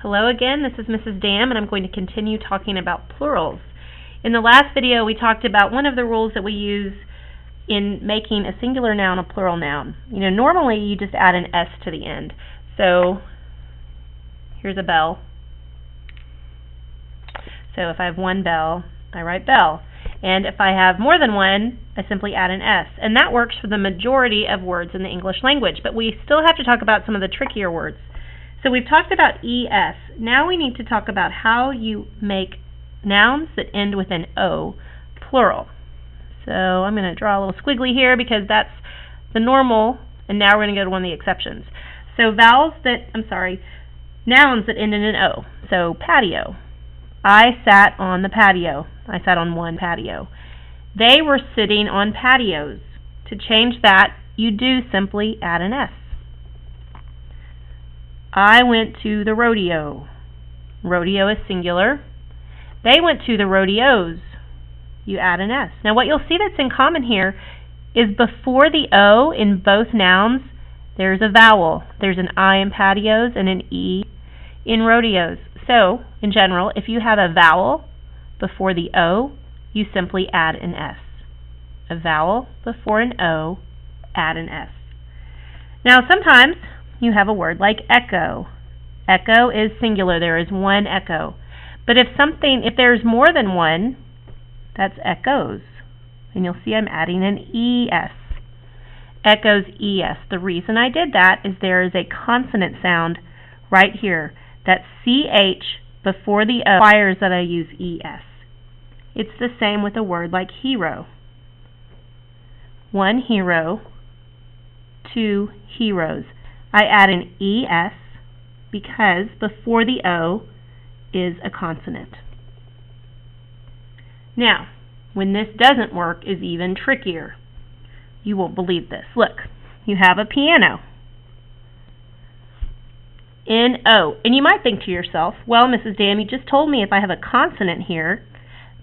Hello again, this is Mrs. Dam, and I'm going to continue talking about plurals. In the last video, we talked about one of the rules that we use in making a singular noun a plural noun. Normally you just add an S to the end. So here's a bell. So if I have one bell, I write bell. And if I have more than one, I simply add an S. And that works for the majority of words in the English language, but we still have to talk about some of the trickier words. So we've talked about ES. Now we need to talk about how you make nouns that end with an O plural. So I'm going to draw a little squiggly here because that's the normal, and now we're going to go to one of the exceptions. So nouns that end in an O. So patio. I sat on the patio. I sat on one patio. They were sitting on patios. To change that, you do simply add an S. I went to the rodeo. Rodeo is singular. They went to the rodeos. You add an S. Now what you'll see that's in common here is before the O in both nouns, there's a vowel. There's an I in patios and an E in rodeos. So, in general, if you have a vowel before the O, you simply add an S. A vowel before an O, add an S. Now sometimes you have a word like echo. Echo is singular. There is one echo. But if there's more than one, that's echoes. And you'll see I'm adding an ES. Echoes, ES. The reason I did that is there is a consonant sound right here. That CH before the O requires that I use ES. It's the same with a word like hero. One hero, two heroes. I add an ES because before the O is a consonant. Now, when this doesn't work is even trickier. You won't believe this. Look, you have a piano. N-O. And you might think to yourself, well, Mrs. Dam, you just told me if I have a consonant here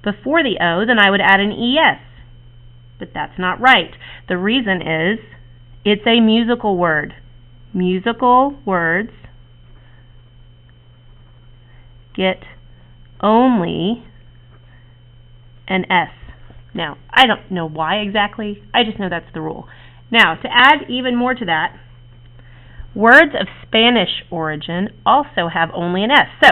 before the O, then I would add an ES. But that's not right. The reason is it's a musical word. Musical words get only an S. Now, I don't know why exactly. I just know that's the rule. Now, to add even more to that, words of Spanish origin also have only an S. So,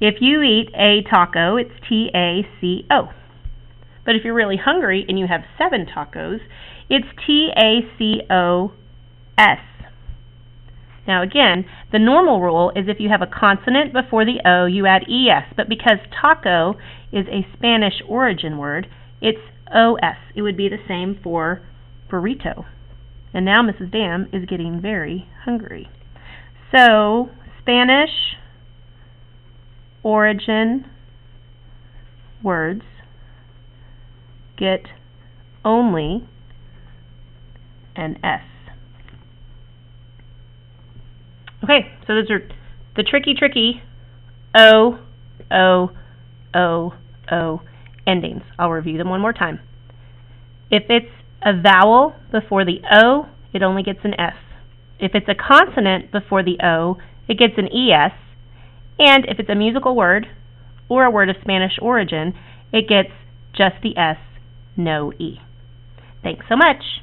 if you eat a taco, it's T-A-C-O. But if you're really hungry and you have 7 tacos, it's T-A-C-O-S. Now again, the normal rule is if you have a consonant before the O, you add ES. But because taco is a Spanish origin word, it's OS. It would be the same for burrito. And now Mrs. Dam is getting very hungry. So, Spanish origin words get only an S. Okay, so those are the tricky O, O, O, O endings. I'll review them one more time. If it's a vowel before the O, it only gets an S. If it's a consonant before the O, it gets an ES. And if it's a musical word or a word of Spanish origin, it gets just the S, no E. Thanks so much.